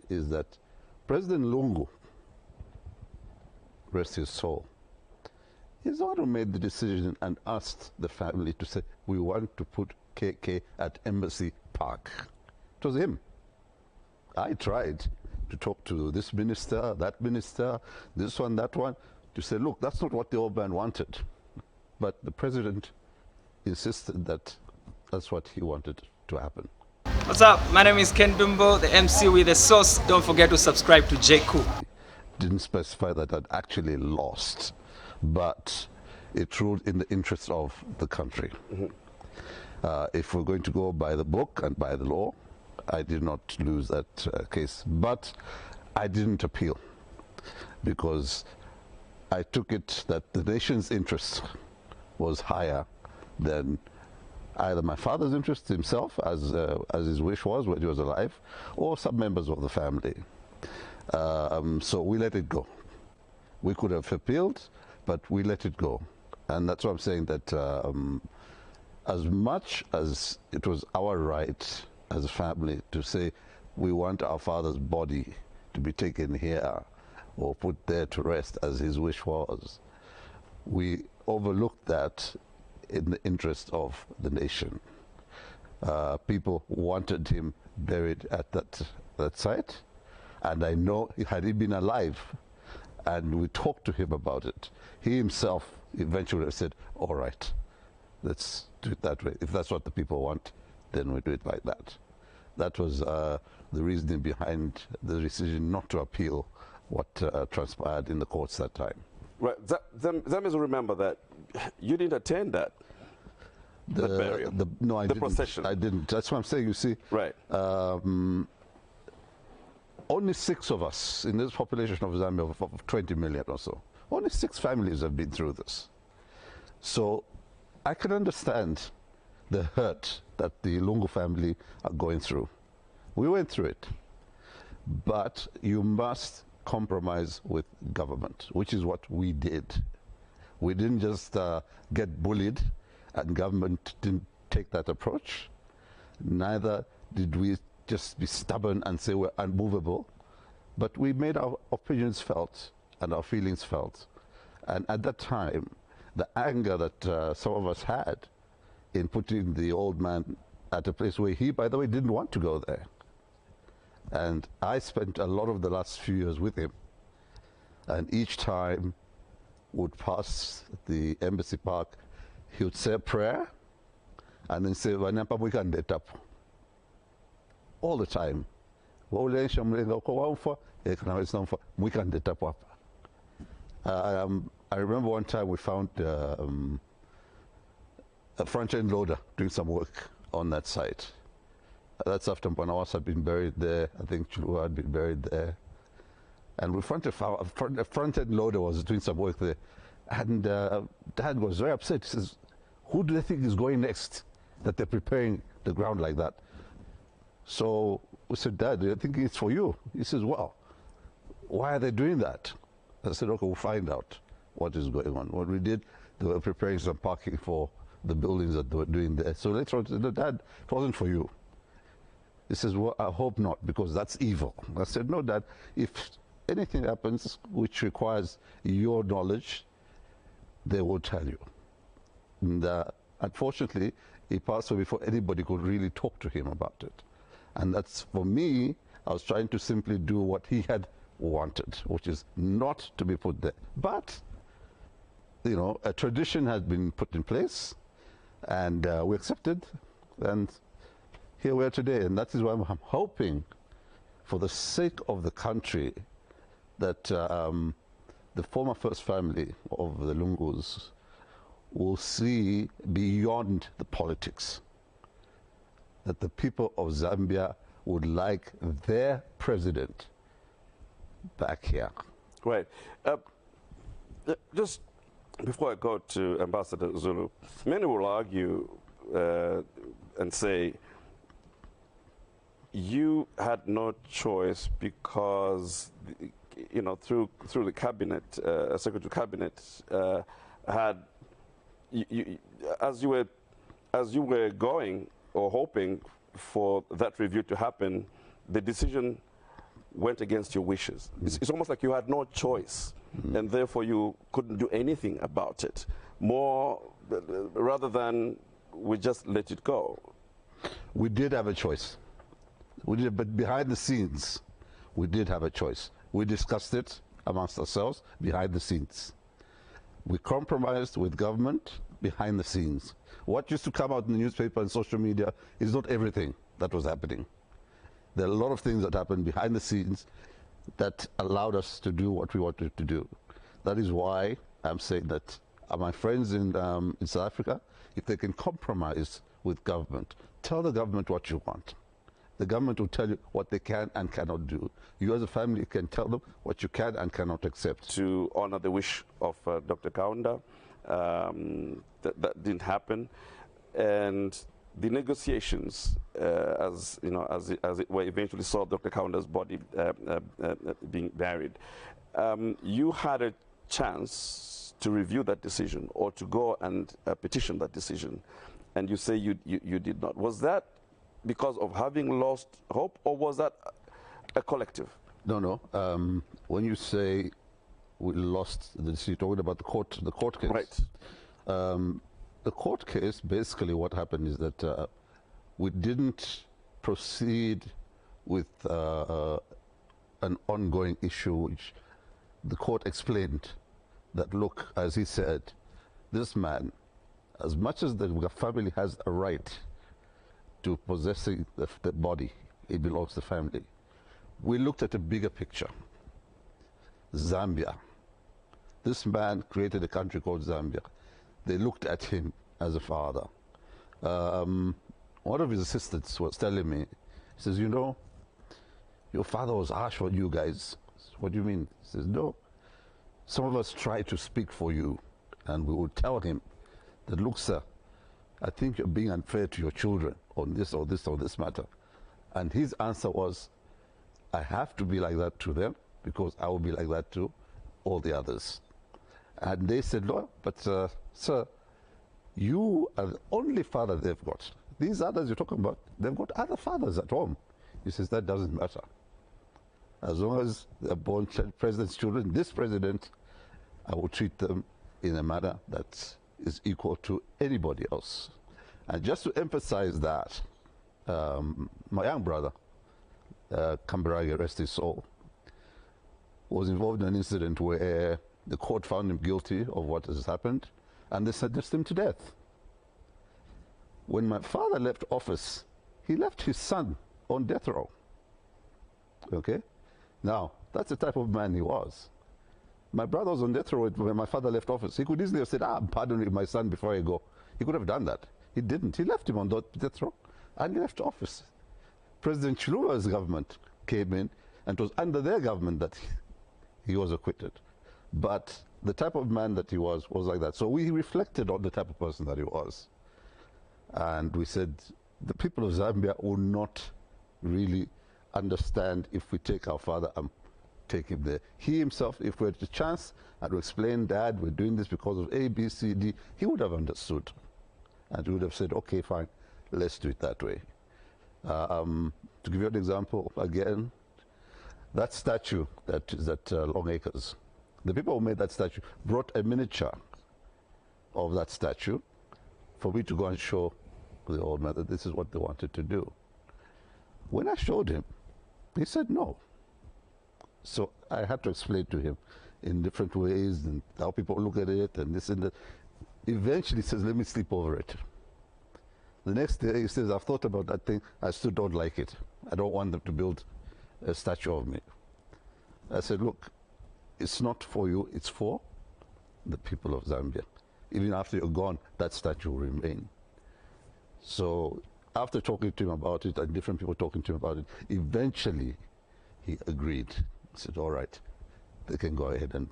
is that President Lungu, rest his soul, he's the one who made the decision and asked the family to say, we want to put KK at Embassy Park. It was him. I tried to talk to this minister, this one, that one, to say, look, that's not what the old man wanted. But the president insisted that that's what he wanted to happen. What's up? My name is Ken Bimbo, the MC with the sauce. Don't forget to subscribe to JCOO. Didn't specify that I'd actually lost, but it ruled in the interest of the country. If we're going to go by the book and by the law, I did not lose that case, but I didn't appeal because I took it that the nation's interest was higher than either my father's interest himself, as his wish was when he was alive, or some members of the family. So we let it go. We could have appealed, but we let it go. And that's why I'm saying that as much as it was our right as a family to say we want our father's body to be taken here or put there to rest as his wish was, we overlooked that in the interest of the nation. People wanted him buried at that site, and I know had he been alive and we talked to him about it, he himself eventually said, all right, let's do it that way. If that's what the people want, then we do it like that. That was the reasoning behind the decision not to appeal what transpired in the courts that time. Right. Zambians will remember that you didn't attend that burial. No, I didn't. Procession. I didn't. That's what I'm saying. You see, right. Only 6 of us in this population of Zambia of 20 million or so. Only 6 families have been through this. So I can understand the hurt that the Lungu family are going through. We went through it. But you must compromise with government, which is what we did. We didn't just get bullied and government didn't take that approach. Neither did we just be stubborn and say we're unmovable, but we made our opinions felt and our feelings felt. And at that time, the anger that some of us had in putting the old man at a place where he, by the way, didn't want to go there. And I spent a lot of the last few years with him, and each time would pass the Embassy Park, he would say a prayer and then say, we can get up. All the time. We can get up. I remember one time we found a front-end loader doing some work on that site. That's after Mpanawas had been buried there. I think Chulu had been buried there. And we found a front-end loader was doing some work there. And Dad was very upset. He says, who do they think is going next that they're preparing the ground like that? So we said, Dad, I think it's for you. He says, well, why are they doing that? I said, okay, we'll find out what is going on. What we did, they were preparing some parking for the buildings that they were doing there. So later on, I said, no, Dad, it wasn't for you. He says, well, I hope not, because that's evil. I said, no, Dad, if anything happens which requires your knowledge, they will tell you. And unfortunately, he passed away before anybody could really talk to him about it. And that's, for me, I was trying to simply do what he had wanted, which is not to be put there. But, you know, a tradition has been put in place, and we accepted, and here we are today. And that is why I'm hoping, for the sake of the country, that the former first family of the Lungus will see beyond the politics, that the people of Zambia would like their president back here. Right. Just before I go to Ambassador Zulu, many will argue and say you had no choice because, you know, through the cabinet, Secretary Cabinet had, as you were going or hoping for that review to happen, the decision went against your wishes. It's almost like you had no choice, and therefore you couldn't do anything about it. More rather than we just let it go. We did have a choice. We did, but behind the scenes, we did have a choice. We discussed it amongst ourselves behind the scenes. We compromised with government behind the scenes. What used to come out in the newspaper and social media is not everything that was happening. There are a lot of things that happened behind the scenes that allowed us to do what we wanted to do. That is why I'm saying that my friends in South Africa, if they can compromise with government, tell the government what you want. The government will tell you what they can and cannot do. You as a family can tell them what you can and cannot accept. To honor the wish of Dr. Kaunda, that didn't happen. And the negotiations, as it were, eventually saw Dr. Kaunda's body being buried. You had a chance to review that decision or to go and petition that decision, and you say you did not. Was that because of having lost hope, or was that a collective? No. When you say we lost the decision, you're talking about the court case. Right. The court case, basically what happened is that we didn't proceed with an ongoing issue, which the court explained that, look, as he said, this man, as much as the family has a right to possessing the body, it belongs to the family. We looked at a bigger picture. Zambia. This man created a country called Zambia. They looked at him as a father. One of his assistants was telling me, he says, you know, your father was harsh on you guys. What do you mean? He says, no. Some of us try to speak for you, and we would tell him that, look, sir, I think you're being unfair to your children on this or this or this matter. And his answer was, I have to be like that to them because I will be like that to all the others. And they said, no, but sir, you are the only father they've got. These others you're talking about, they've got other fathers at home. He says, that doesn't matter. As long as they're born president's children, this president, I will treat them in a manner that is equal to anybody else. And just to emphasize that, my young brother, Kambarage, rest his soul, was involved in an incident where the court found him guilty of what has happened, and they sentenced him to death. When my father left office, he left his son on death row. Okay? Now, that's the type of man he was. My brother was on death row when my father left office. He could easily have said, I'm pardoning my son before I go. He could have done that. He didn't. He left him on death row, and he left office. President Chiluba's government came in, and it was under their government that he was acquitted. But the type of man that he was like that. So we reflected on the type of person that he was. And we said, the people of Zambia will not really understand if we take our father and take him there. He himself, if we had the chance and to explain, Dad, we're doing this because of A, B, C, D, he would have understood. And he would have said, okay, fine, let's do it that way. To give you an example, again, that statue that is at Long Acres, the people who made that statue brought a miniature of that statue for me to go and show the old man that this is what they wanted to do. When I showed him, he said no. So I had to explain to him in different ways and how people look at it and this and that. Eventually he says, let me sleep over it. The next day he says, I've thought about that thing, I still don't like it. I don't want them to build a statue of me. I said, look, it's not for you, it's for the people of Zambia. Even after you're gone, that statue will remain. So after talking to him about it and different people talking to him about it, eventually he agreed. He said, all right, they can go ahead and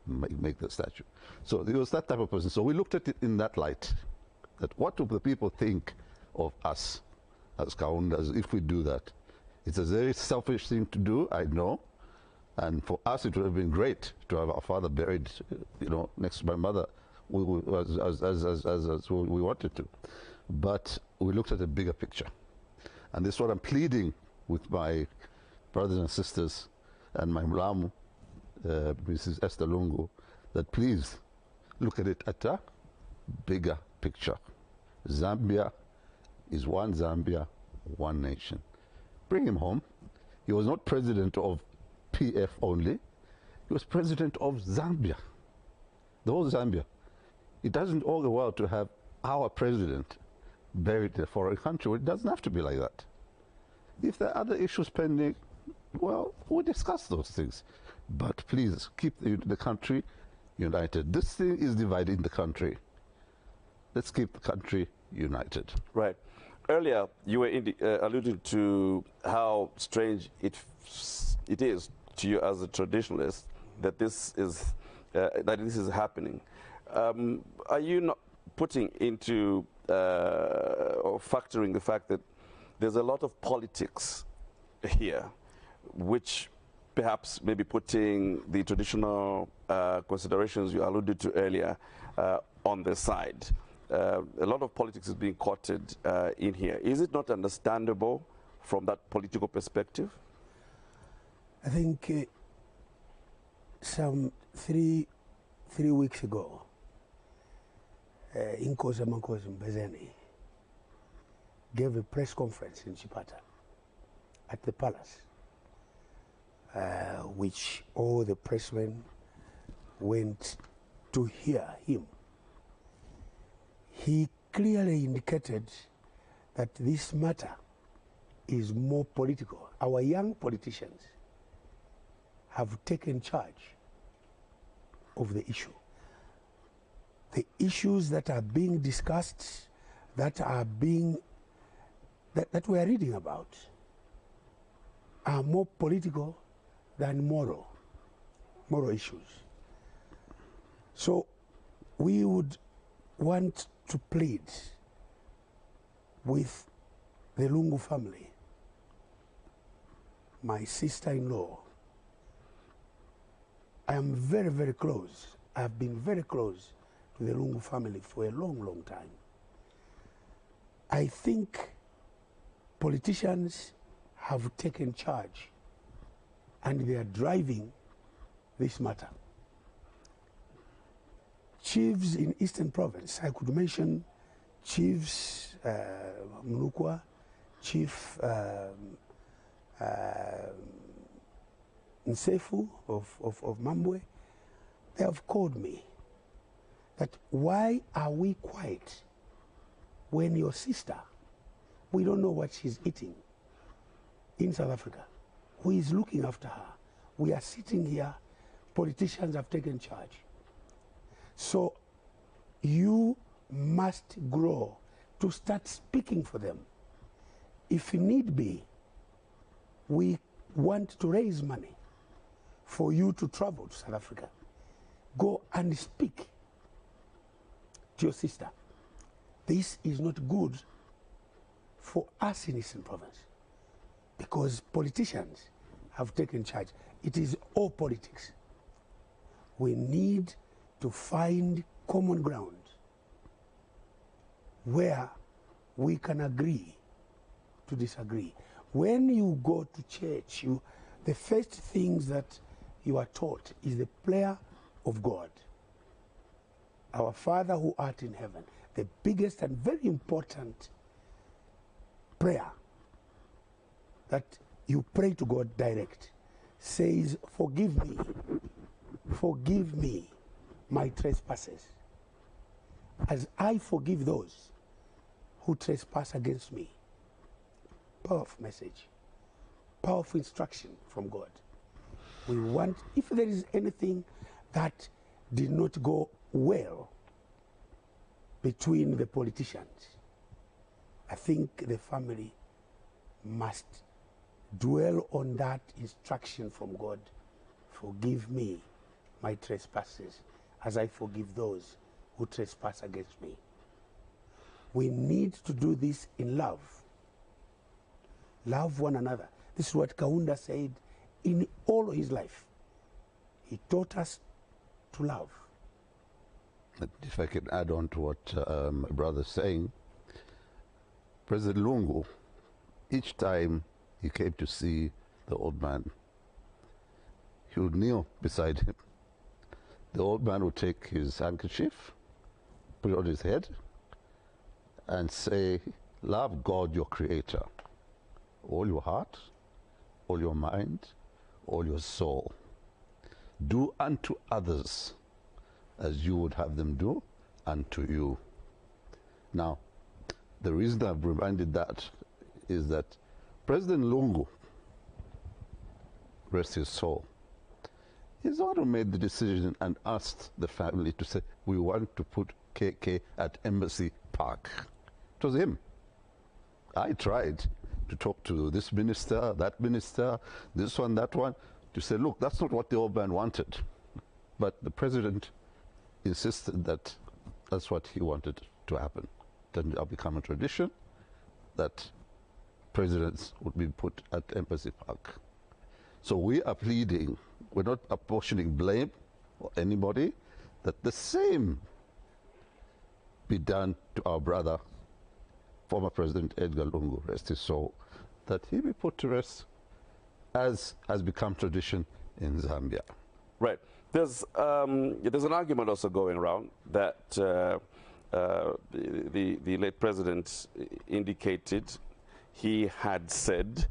make the statue. So he was that type of person. So we looked at it in that light, that what do the people think of us as Kaundas if we do that? It's a very selfish thing to do, I know. And for us, it would have been great to have our father buried, next to my mother, as we wanted to. But we looked at a bigger picture. And this is what I'm pleading with my brothers and sisters and my Mlamu, Mrs. Esther Lungu, that please look at it at a bigger picture. Zambia is one Zambia, one nation. Bring him home. He was not president of PF only. He was president of Zambia, the whole Zambia. It doesn't augur well to have our president buried in a foreign country. It doesn't have to be like that. If there are other issues pending, well, we'll discuss those things. But please keep the country united. This thing is dividing the country. Let's keep the country united. Right. Earlier, you were alluding to how strange it is to you as a traditionalist that this is happening. Are you not putting into or factoring the fact that there's a lot of politics here, which perhaps maybe putting the traditional considerations you alluded to earlier on the side? A lot of politics is being quoted in here. Is it not understandable from that political perspective? I think some three weeks ago, Inkosi Mankosi Mbezeni gave a press conference in Chipata at the palace, which all the pressmen went to hear him. He clearly indicated that this matter is more political. Our young politicians have taken charge of the issue. The issues that are being discussed, that we are reading about, are more political than moral issues. So we would want to plead with the Lungu family, my sister-in-law. I am very, very close. I have been very close to the Lungu family for a long, long time. I think politicians have taken charge and they are driving this matter. Chiefs in Eastern Province, I could mention Chiefs Mnukwa, Chief Nsefu of Mambwe. They have called me that why are we quiet when your sister, we don't know what she's eating in South Africa, who is looking after her? We are sitting here, politicians have taken charge. So you must grow to start speaking for them. If need be, we want to raise money for you to travel to South Africa. Go and speak to your sister. This is not good for us in Eastern Province because politicians have taken charge. It is all politics. We need to find common ground where we can agree to disagree. When you go to church, the first things that you are taught is the prayer of God. Our Father who art in heaven, the biggest and very important prayer that you pray to God direct, says, forgive me my trespasses, as I forgive those who trespass against me. Powerful message, powerful instruction from God. We want, if there is anything that did not go well between the politicians, I think the family must dwell on that instruction from God. Forgive me my trespasses as I forgive those who trespass against me. We need to do this in love. Love one another. This is what Kaunda said in all his life. He taught us to love. If I can add on to what my brother's saying, President Lungu, each time he came to see the old man, he would kneel beside him. The old man would take his handkerchief, put it on his head, and say, love God, your creator, all your heart, all your mind, all your soul. Do unto others as you would have them do unto you. Now, the reason I've reminded that is that President Lungu, rest his soul, is the one who made the decision and asked the family to say, we want to put KK at Embassy Park. It was him. I tried to talk to this minister, this one, that one, to say, look, that's not what the old man wanted. But the president insisted that that's what he wanted to happen. Then it'll become a tradition that presidents would be put at Embassy Park. So we are pleading, we're not apportioning blame or anybody, that the same be done to our brother, former President Edgar Lungu, rest his soul, that he be put to rest as has become tradition in Zambia. Right. There's an argument also going around that the late president indicated he had said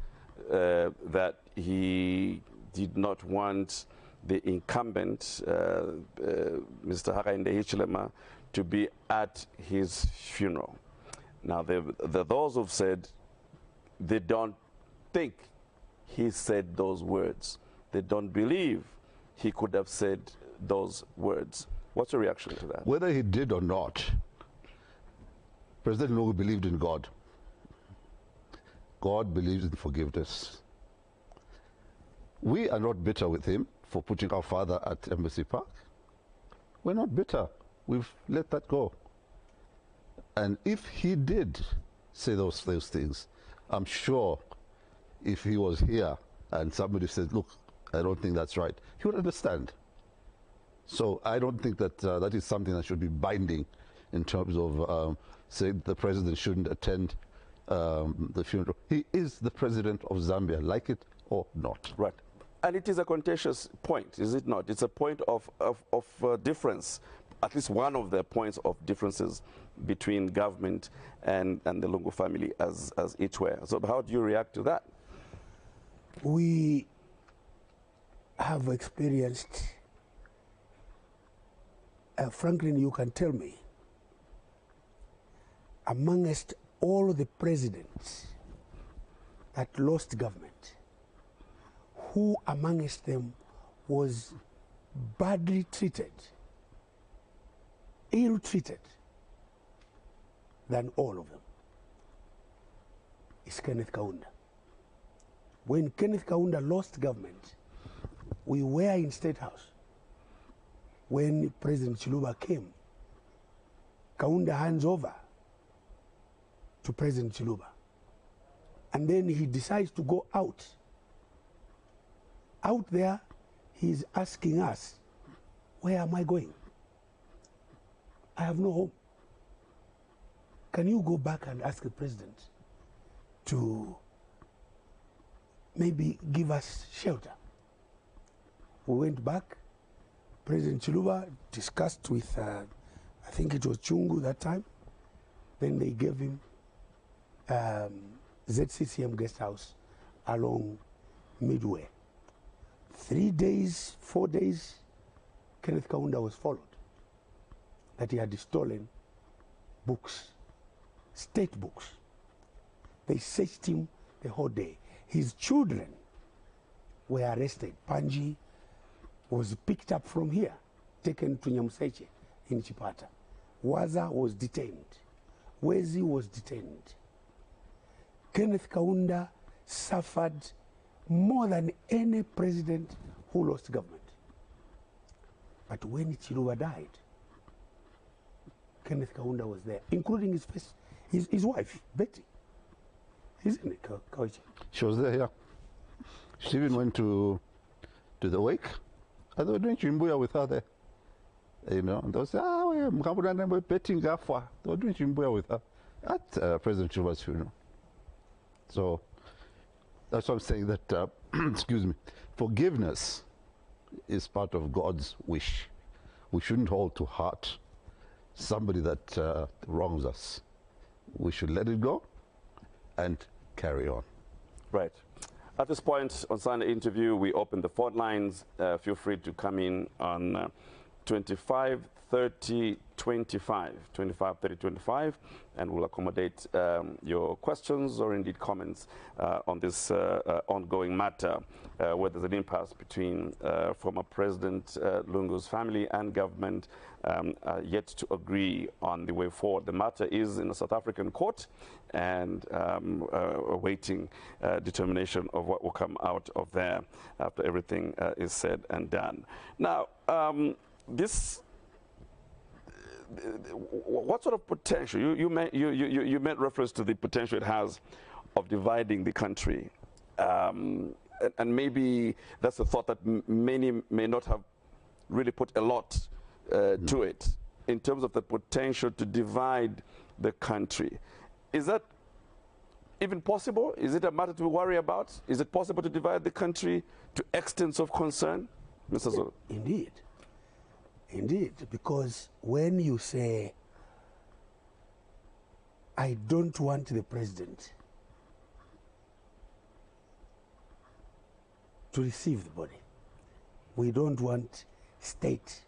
that he did not want the incumbent, Mr. Hakainde Hichilema, to be at his funeral. Now, those who've said they don't think he said those words. They don't believe he could have said those words. What's your reaction to that? Whether he did or not, President Lungu believed in God. God believes in forgiveness. We are not bitter with him for putting our father at Embassy Park. We're not bitter. We've let that go. And if he did say those things, I'm sure if he was here and somebody said, look, I don't think that's right, he would understand. So I don't think that that is something that should be binding in terms of saying the president shouldn't attend the funeral. He is the president of Zambia, like it or not. Right. And it is a contentious point, is it not? It's a point of difference, at least one of the points of differences between government and the Lungu family as each were. So how do you react to that? We have experienced, Franklin, you can tell me, amongst all the presidents that lost government, who amongst them was badly treated, ill-treated than all of them? Is Kenneth Kaunda. When Kenneth Kaunda lost government, we were in State House. When President Chiluba came, Kaunda hands over to President Chiluba. And then he decides to go out. Out there, he's asking us, where am I going? I have no home. Can you go back and ask the president to maybe give us shelter? We went back. President Chiluba discussed with, I think it was Chungu that time. Then they gave him ZCCM guest house along Midway. 3 days, 4 days, Kenneth Kaunda was followed. That he had stolen books, state books. They searched him the whole day. His children were arrested. Panji was picked up from here, taken to Nyamuseche in Chipata. Waza was detained. Wezi was detained. Kenneth Kaunda suffered more than any president who lost government. But when Chiluba died, Kenneth Kaunda was there, including his wife, Betty. Isn't it, Kaweche? She was there, yeah. She even went to the wake. And they were doing chimbuya with her there. You know, and they were saying, Betty Ngafwa. They were doing chimbuya with her at President Chiluba's funeral. So that's why I'm saying that, excuse me, forgiveness is part of God's wish. We shouldn't hold to heart somebody that wrongs us. We should let it go and carry on. Right. At this point on Sunday interview, we open the phone lines. Feel free to come in on 25 30 25, 25 30 25, and we'll accommodate your questions or indeed comments on this ongoing matter, where there's an impasse between former President Lungu's family and government, yet to agree on the way forward. The matter is in a South African court, and awaiting determination of what will come out of there after everything is said and done. Now, what sort of potential, you made reference to the potential it has of dividing the country, and maybe that's a thought that many may not have really put a lot to it, in terms of the potential to divide the country. Is that even possible? Is it a matter to worry about? Is it possible to divide the country to extents of concern, Mr. Zulu? Indeed. Indeed, because when you say, I don't want the president to receive the body, we don't want state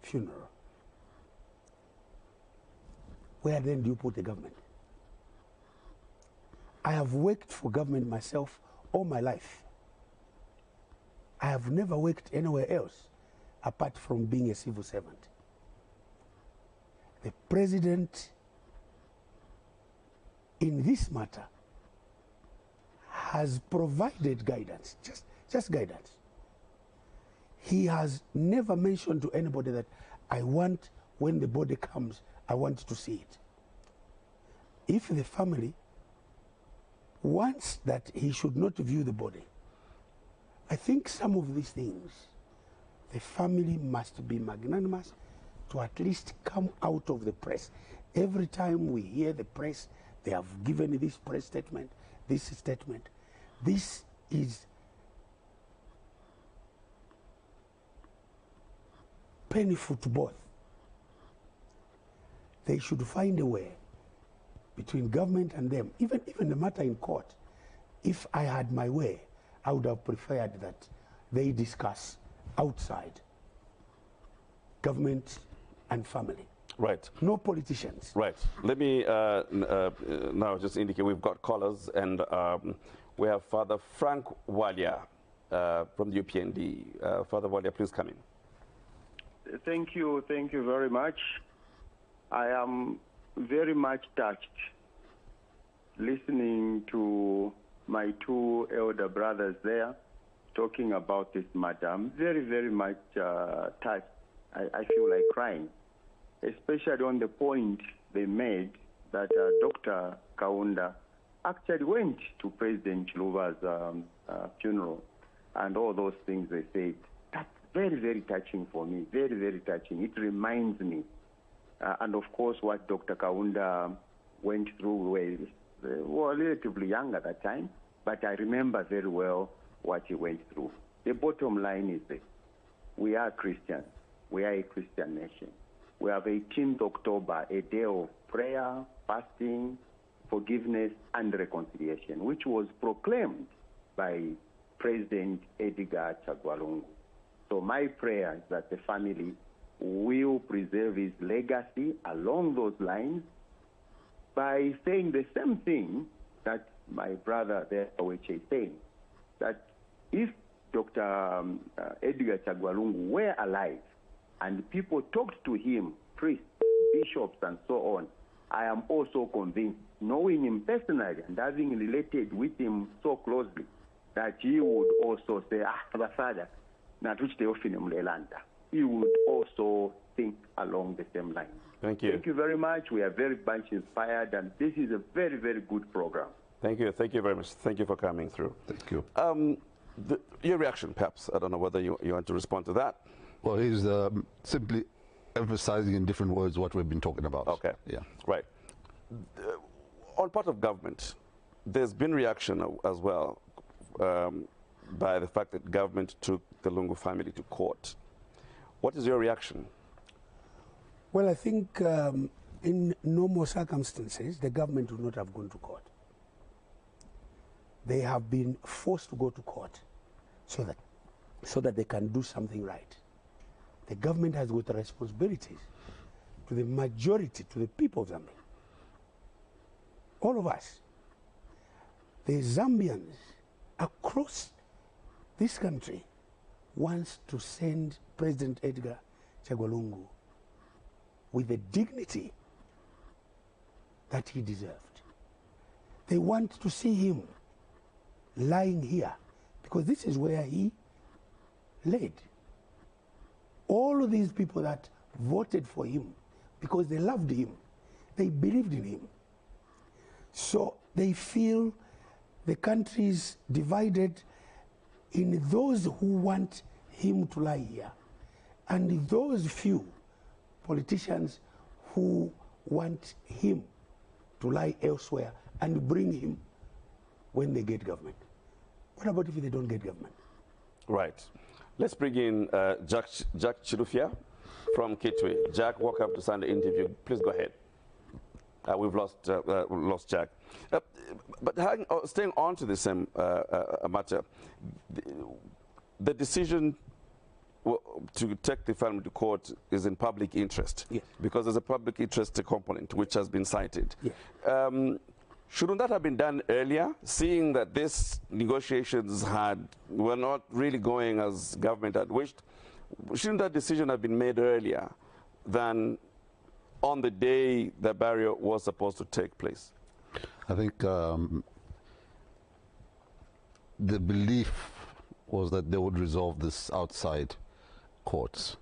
funeral, where then do you put the government? I have worked for government myself all my life. I have never worked anywhere else apart from being a civil servant. The president in this matter has provided guidance, just guidance. He has never mentioned to anybody that I want, when the body comes, I want to see it. If the family wants that he should not view the body, I think some of these things, the family must be magnanimous to at least come out of the press. Every time we hear the press, they have given this press statement, this statement. This is painful to both. They should find a way between government and them, even the matter in court. If I had my way, I would have preferred that they discuss outside government and family. Right. No politicians. Right. Let me now just indicate we've got callers, and we have Father Frank Walia from the UPND. Father Walia, please come in. Thank you very much. I am very much touched listening to my two elder brothers there talking about this matter. I'm very much touched. I feel like crying, especially on the point they made that Dr. Kaunda actually went to President Chiluba's funeral and all those things they said. That's very touching for me, very touching. It reminds me, and of course what Dr. Kaunda went through, were relatively young at that time, but I remember very well what he went through. The bottom line is this: we are Christians. We are a Christian nation. We have 18th October, a day of prayer, fasting, forgiveness, and reconciliation, which was proclaimed by President Edgar Lungu. So my prayer is that the family will preserve his legacy along those lines by saying the same thing that my brother there, Kaweche, is saying, that if Dr. Edgar Lungu were alive and people talked to him, priests, bishops, and so on, I am also convinced, knowing him personally and having related with him so closely, that he would also say, Father, he would also think along the same lines. Thank you. Thank you very much. We are very much inspired, and this is a very good program. Thank you very much. Thank you for coming through. Thank you. Your reaction, perhaps, I don't know whether you want to respond to that. Well, he's simply emphasizing in different words what we've been talking about. Okay. Yeah. Right. On part of government, there's been reaction as well. by the fact that government took the Lungu family to court. What is your reaction? Well, I think in normal circumstances, the government would not have gone to court. They have been forced to go to court so that they can do something right. The government has got responsibilities to the majority, to the people of Zambia. All of us. The Zambians across this country wants to send President Edgar Lungu with the dignity that he deserved. They want to see him lying here because this is where he laid. All of these people that voted for him because they loved him, they believed in him. So they feel the country is divided in those who want him to lie here and those few politicians who want him to lie elsewhere and bring him when they get government. What about if they don't get government? Right. Let's bring in Jack Chirufia from Kitwe. Jack, welcome to Sunday interview. Please go ahead. We've lost Jack. But staying on to the same matter, the decision to take the family to court is in public interest. Yes. Because there's a public interest component which has been cited. Yes. Shouldn't that have been done earlier, seeing that these negotiations were not really going as government had wished? Shouldn't that decision have been made earlier than on the day the barrier was supposed to take place? I think the belief was that they would resolve this outside courts,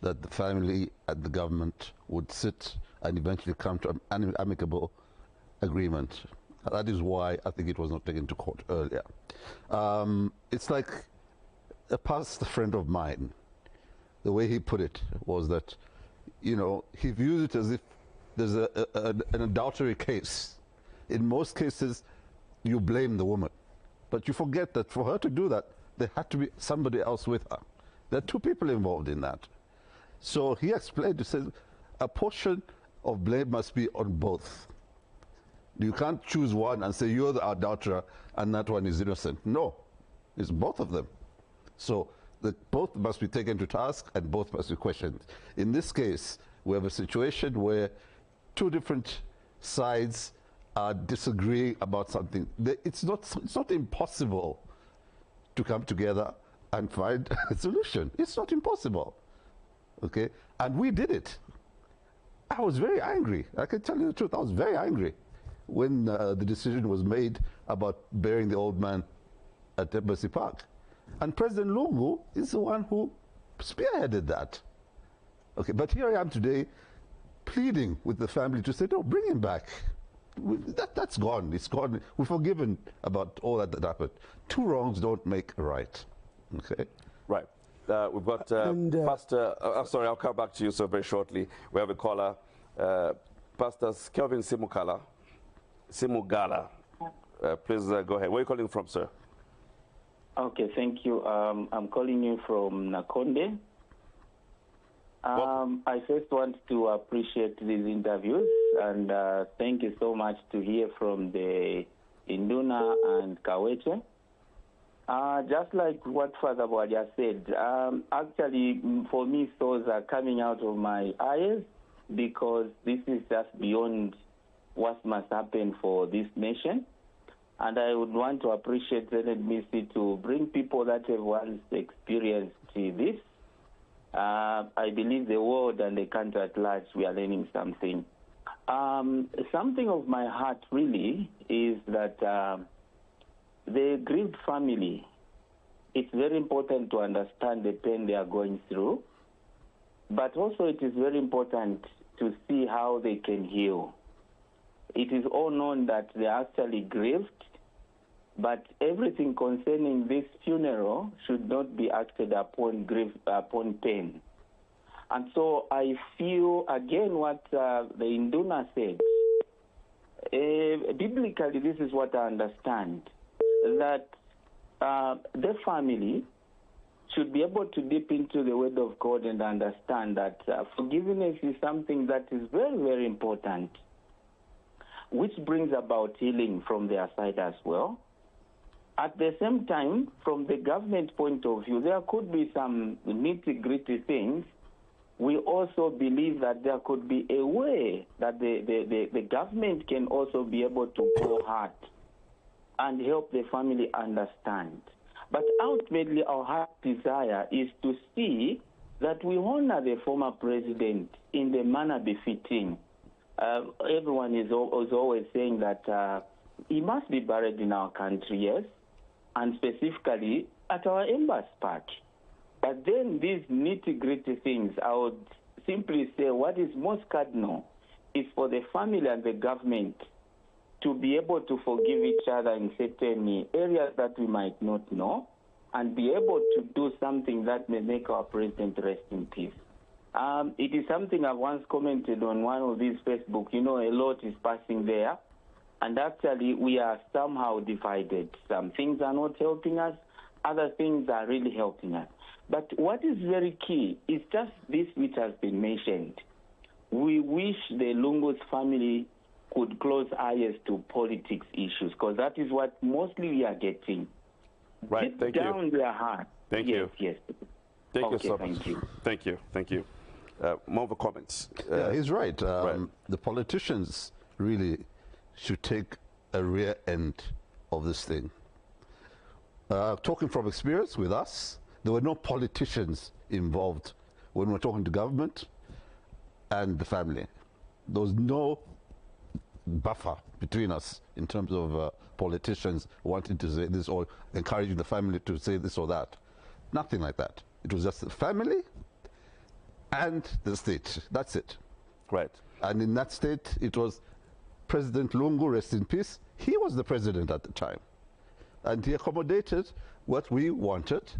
that the family and the government would sit and eventually come to an amicable agreement. That is why I think it was not taken to court earlier. It's like a past friend of mine, the way he put it was that, you know, he views it as if there's an adultery case. In most cases, you blame the woman, but you forget that for her to do that, there had to be somebody else with her. There are two people involved in that. So he explained, he says, a portion of blame must be on both. You can't choose one and say you're the adulterer and that one is innocent. No, it's both of them. So both must be taken to task and both must be questioned. In this case, we have a situation where two different sides are disagreeing about something. It's not impossible to come together and find a solution. It's not impossible. Okay? And we did it. I was very angry. I can tell you the truth. I was very angry when the decision was made about burying the old man at Embassy Park. And President Lungu is the one who spearheaded that. Okay, but here I am today pleading with the family to say, no, bring him back. That's gone. It's gone. We're forgiven about all that happened. Two wrongs don't make a right. Okay? Right. We've got Pastor, I'm sorry, I'll come back to you so very shortly. We have a caller, Pastor Kelvin Simugala. Please go ahead. Where are you calling from, sir? Okay, thank you. I'm calling you from Nakonde. I first want to appreciate these interviews and thank you so much to hear from the Induna and Kaweche. Just like what Father Bwadia said, actually for me souls are coming out of my eyes because this is just beyond what must happen for this nation. And I would want to appreciate President Misi to bring people that have once experienced this. I believe the world and the country at large, we are learning something. Something of my heart really is that the grieved family, it's very important to understand the pain they are going through, but also it is very important to see how they can heal. It is all known that they are actually grieved, but everything concerning this funeral should not be acted upon grief, upon pain. And so I feel, again, what the Induna said. Biblically, this is what I understand, that the family should be able to dip into the Word of God and understand that forgiveness is something that is very, very important, which brings about healing from their side as well. At the same time, from the government point of view, there could be some nitty-gritty things. We also believe that there could be a way that the government can also be able to go hard and help the family understand. But ultimately, our heart desire is to see that we honor the former president in the manner befitting. Everyone is always saying that he must be buried in our country, yes, and specifically at our embassy park. But then these nitty-gritty things, I would simply say what is most cardinal is for the family and the government to be able to forgive each other in certain areas that we might not know, and be able to do something that may make our president rest in peace. It is something I once commented on one of these Facebook. You know, a lot is passing there, and actually we are somehow divided. Some things are not helping us, other things are really helping us. But what is very key is just this which has been mentioned. We wish the Lungu's family could close eyes to politics issues, because that is what mostly we are getting. Right, Deep down their heart. Thank yes, you. Yes. Thank okay, you so much. Thank you. Thank you. Thank you. More of a comments. Yeah, he's right. Right. The politicians really should take a rear end of this thing. Talking from experience with us, there were no politicians involved when we were talking to government and the family. There was no buffer between us in terms of politicians wanting to say this or encouraging the family to say this or that. Nothing like that. It was just the family and the state. That's it. Right. And in that state, it was President Lungu, rest in peace. He was the president at the time. And he accommodated what we wanted.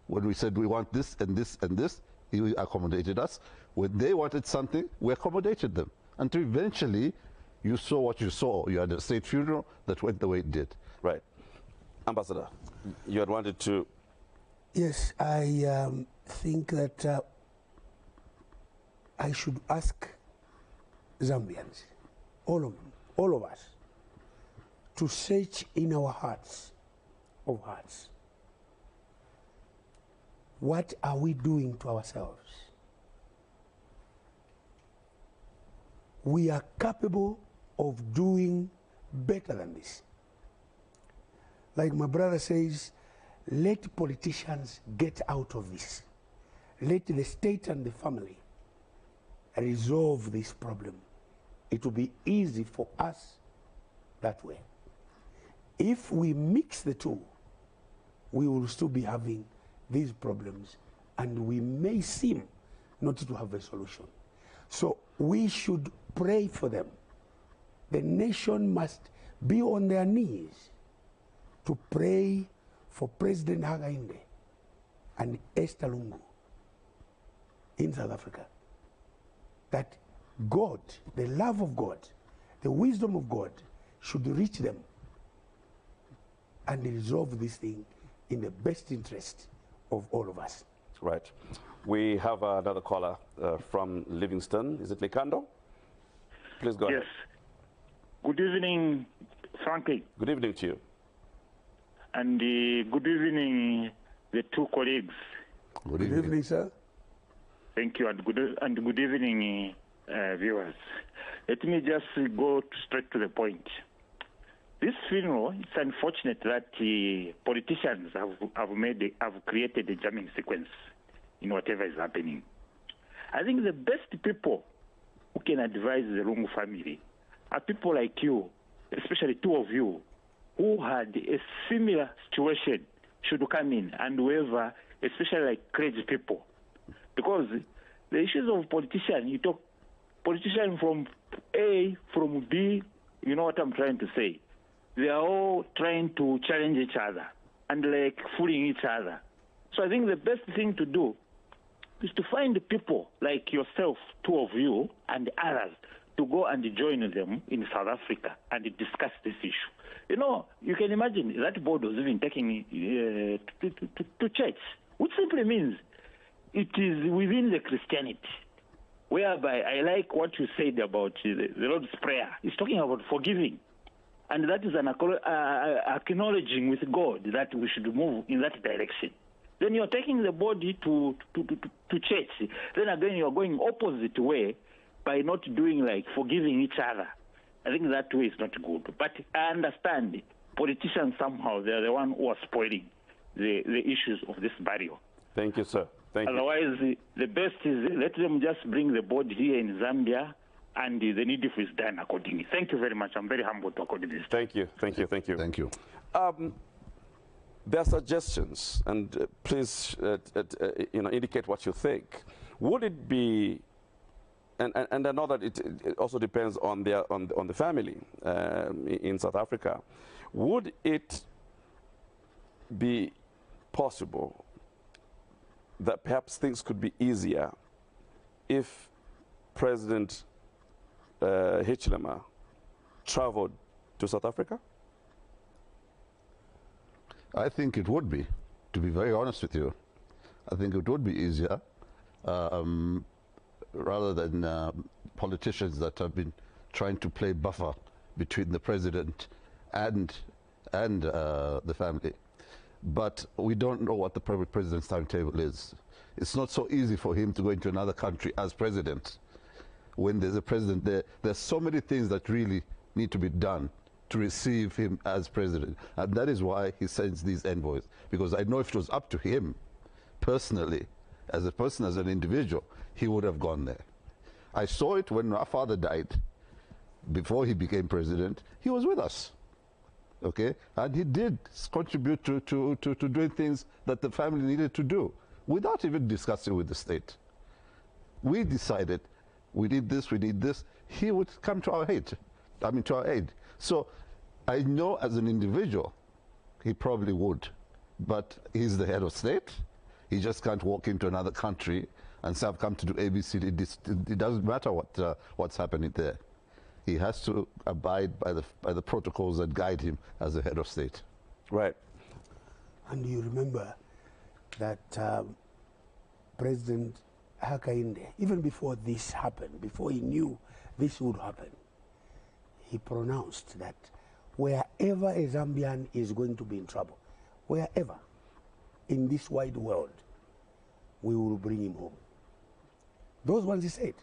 When we said we want this and this and this, he accommodated us. When they wanted something, we accommodated them. Until eventually, you saw what you saw. You had a state funeral that went the way it did. Right. Ambassador, you had wanted to... Yes, I think that I should ask Zambians, all of us, to search in our hearts of hearts. What are we doing to ourselves? We are capable of doing better than this. Like my brother says, let politicians get out of this. Let the state and the family resolve this problem. It will be easy for us that way. If we mix the two, we will still be having these problems, and we may seem not to have a solution. So we should pray for them. The nation must be on their knees to pray for President Hakainde and Esther Lungu in South Africa. That God, the love of God, the wisdom of God should reach them and resolve this thing in the best interest of all of us. Right. We have another caller from Livingston. Is it Lekando? Please go ahead. Yes. Good evening, Frankie. Good evening to you. And good evening, the two colleagues. Good evening, sir. Thank you, and good evening, viewers. Let me just go straight to the point. This funeral, it's unfortunate that politicians have created a jamming sequence in whatever is happening. I think the best people who can advise the Lungu family are people like you, especially two of you, who had a similar situation should come in, and whoever, especially like crazy people. Because the issues of politicians, you talk politicians from A, from B, you know what I'm trying to say. They are all trying to challenge each other and like fooling each other. So I think the best thing to do is to find people like yourself, two of you, and others, to go and join them in South Africa and discuss this issue. You know, you can imagine that board was even taking me to church, which simply means it is within the Christianity, whereby I like what you said about the Lord's Prayer. It's talking about forgiving. And that is an acknowledging with God that we should move in that direction. Then you're taking the body to church. Then again, you're going opposite way by not doing like forgiving each other. I think that way is not good. But I understand politicians somehow, they're the one who are spoiling the issues of this burial. Thank you, sir. Thank you. Otherwise, the best is let them just bring the body here in Zambia, and the needful is done accordingly. Thank you very much. I'm very humbled to accord this. Thank you. Thank you. Thank you. Thank you. There are suggestions, and please, indicate what you think. Would it be, and I know that it also depends on the family in South Africa. Would it be possible that perhaps things could be easier if President Hichilema traveled to South Africa? I think it would be, to be very honest with you. I think it would be easier rather than politicians that have been trying to play buffer between the president and the family. But we don't know what the president's timetable is. It's not so easy for him to go into another country as president. When there's a president there, there's so many things that really need to be done to receive him as president. And that is why he sends these envoys. Because I know if it was up to him, personally, as a person, as an individual, he would have gone there. I saw it when our father died. Before he became president, he was with us. Okay? And he did contribute to doing things that the family needed to do without even discussing with the state. We decided we need this, we need this. He would come to our aid. To our aid. So I know as an individual, he probably would. But he's the head of state. He just can't walk into another country and say, I've come to do ABC. It doesn't matter what's happening there. He has to abide by the protocols that guide him as the head of state. Right. And you remember that President Hakainde, even before this happened, before he knew this would happen, he pronounced that wherever a Zambian is going to be in trouble, wherever in this wide world, we will bring him home. Those ones he said,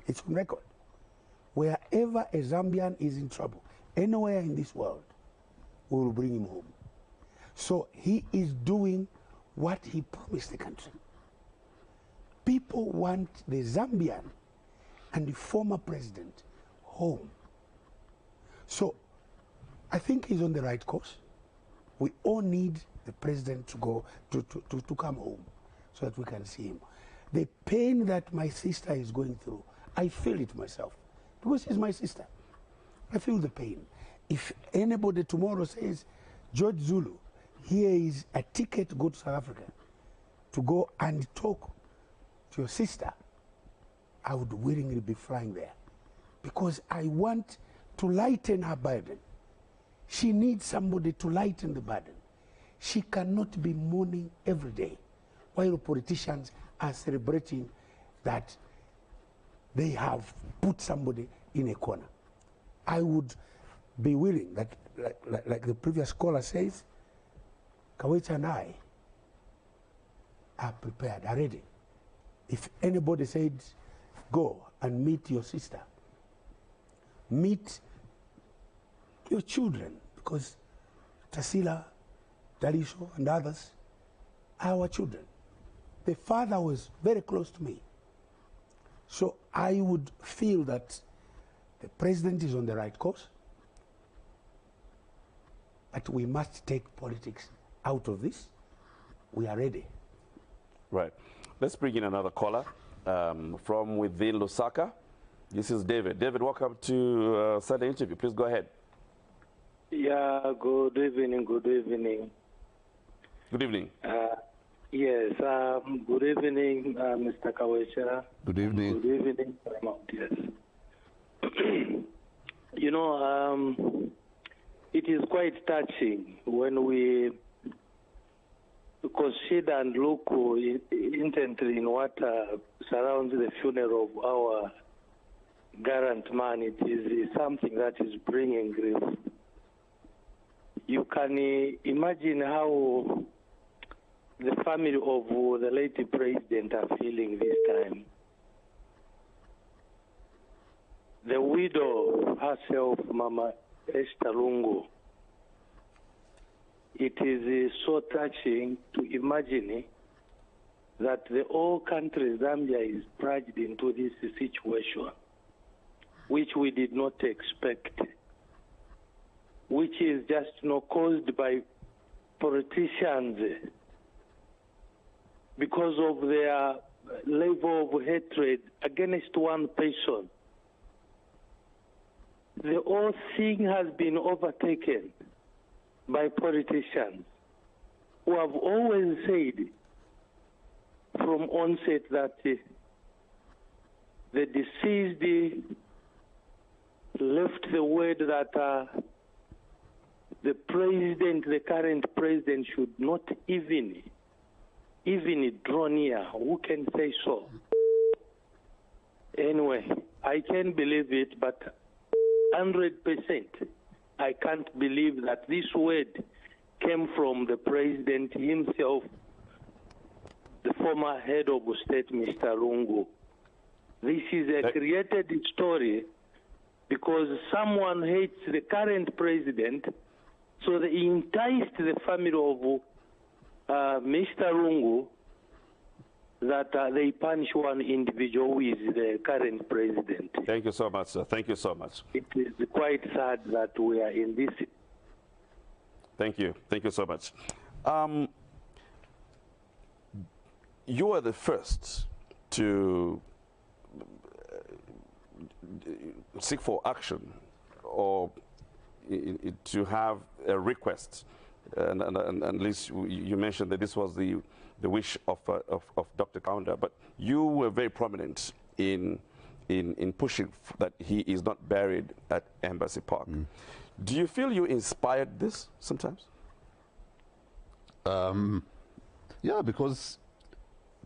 it's on record. Wherever a Zambian is in trouble, anywhere in this world, we will bring him home. So he is doing what he promised the country. People want the Zambian and the former president home. So I think he's on the right course. We all need the president to go to come home so that we can see him. The pain that my sister is going through, I feel it myself. Because she's my sister. I feel the pain. If anybody tomorrow says, George Zulu, here is a ticket to go to South Africa, to go and talk to your sister, I would willingly be flying there. Because I want to lighten her burden. She needs somebody to lighten the burden. She cannot be mourning every day while politicians are celebrating that they have put somebody in a corner. I would be willing, that, like the previous caller says, Kaweche and I are prepared, are ready. If anybody said, go and meet your sister, meet your children, because Tasila, Dalisho, and others are our children. The father was very close to me. So I would feel that the president is on the right course, but we must take politics out of this. We are ready. Right. Let's bring in another caller from within Lusaka. This is David. David, welcome to Sunday Interview. Please go ahead. Yeah, good evening, good evening. Good evening. Yes, good evening, Mr. Kaweche. Good evening. Good evening, yes. You know, it is quite touching when we consider and look intently in what surrounds the funeral of our gallant man. It is something that is bringing grief. You can imagine how the family of the late president are feeling this time. The widow herself, Mama Esther Lungu, it is so touching to imagine that the whole country, Zambia, is plunged into this situation, which we did not expect, which is just caused by politicians because of their level of hatred against one person. The whole thing has been overtaken by politicians who have always said from onset that the deceased left the word that the president, the current president, should not even draw near. Who can say so? Anyway, I can believe it, but 100%, I can't believe that this word came from the president himself, the former head of state, Mr. Lungu. This is a created story because someone hates the current president, so they enticed the family of Mr. Lungu that they punish one individual who is the current president. Thank you so much, sir. Thank you so much. It is quite sad that we are in this. Thank you. Thank you so much. You are the first to seek for action or to have a request. And at least you mentioned that this was the wish of Dr. Kaunda, but you were very prominent in pushing that he is not buried at Embassy Park. Do you feel you inspired this sometimes? Yeah, because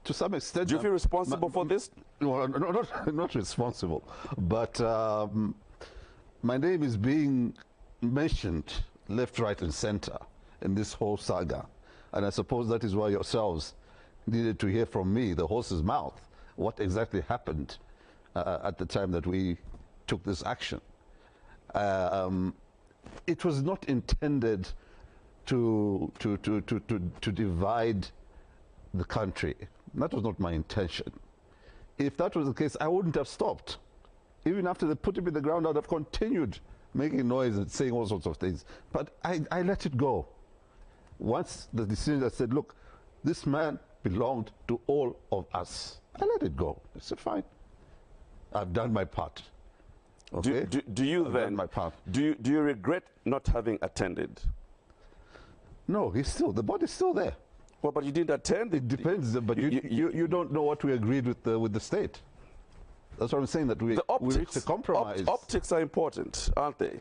to some extent... Do you feel responsible for this? Well, not responsible, but my name is being mentioned left, right, and center in this whole saga. And I suppose that is why yourselves needed to hear from me, the horse's mouth, what exactly happened at the time that we took this action. It was not intended to divide the country. That was not my intention. If that was the case, I wouldn't have stopped. Even after they put him in the ground, I would have continued making noise and saying all sorts of things. But I let it go. Once the decision that said, look, this man belonged to all of us, I let it go. I said, fine. I've done my part. Okay? Do you I've then, done my part. do you regret not having attended? No, the body's still there. Well, but you didn't attend. It depends, but you don't know what we agreed with the state. That's what I'm saying, that we reached a compromise. Optics are important, aren't they?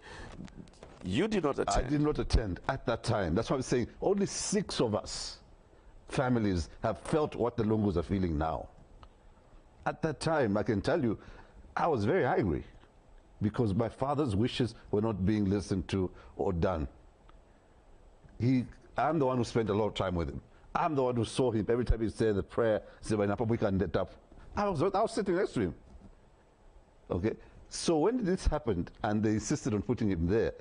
You did not attend. I did not attend at that time. That's what I'm saying. Only 6 of us, families, have felt what the Lungus are feeling now. At that time, I can tell you, I was very angry because my father's wishes were not being listened to or done. I'm the one who spent a lot of time with him. I'm the one who saw him every time he said the prayer, said, I was sitting next to him. Okay? So when this happened and they insisted on putting him there,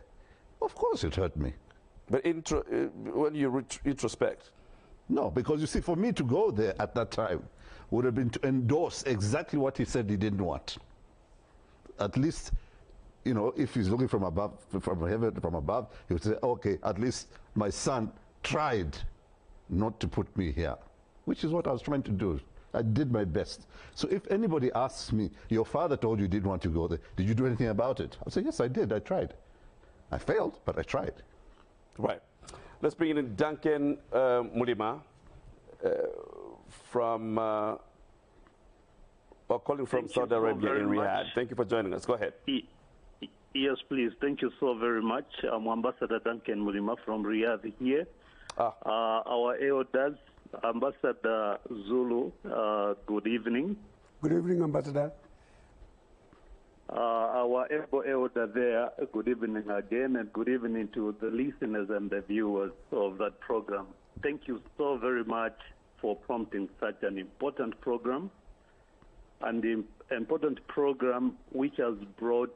of course it hurt me. But when you retrospect? No, because you see, for me to go there at that time would have been to endorse exactly what he said he didn't want. At least, you know, if he's looking from above, from heaven, from above, he would say, okay, at least my son tried not to put me here, which is what I was trying to do. I did my best. So if anybody asks me, your father told you didn't want to go there, did you do anything about it? I'll say, yes, I did, I tried. I failed, but I tried. Right. Let's bring in Duncan Mulima from or calling from Thank you Saudi so Arabia very in Riyadh. much. Thank you for joining us. Go ahead. Yes, please. Thank you so very much. I'm Ambassador Duncan Mulima from Riyadh here. Our elders, Ambassador Zulu, good evening. Good evening, Ambassador. Our elder there, good evening again, and good evening to the listeners and the viewers of that program. Thank you so very much for prompting such an important program, and the important program which has brought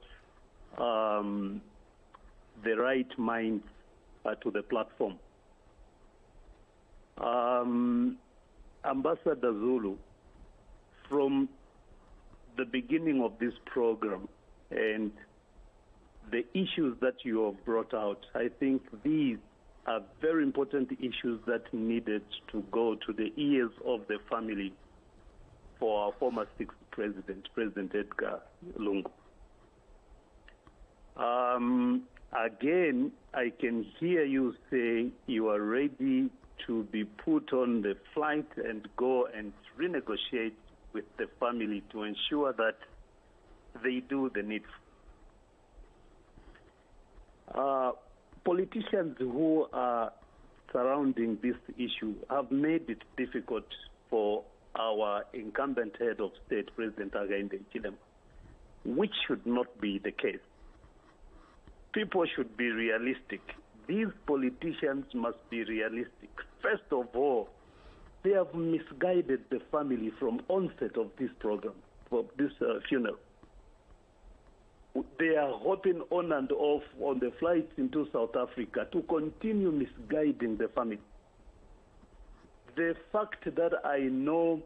the right minds to the platform. Ambassador Zulu, from the beginning of this program and the issues that you have brought out, I think these are very important issues that needed to go to the ears of the family for our former sixth president, President Edgar Lungu. Again, I can hear you say you are ready to be put on the flight and go and renegotiate with the family to ensure that they do the needful. Politicians who are surrounding this issue have made it difficult for our incumbent head of state, President Hakainde Hichilema, which should not be the case. People should be realistic. These politicians must be realistic. First of all, they have misguided the family from onset of this program, of this funeral. They are hopping on and off on the flights into South Africa to continue misguiding the family. The fact that I know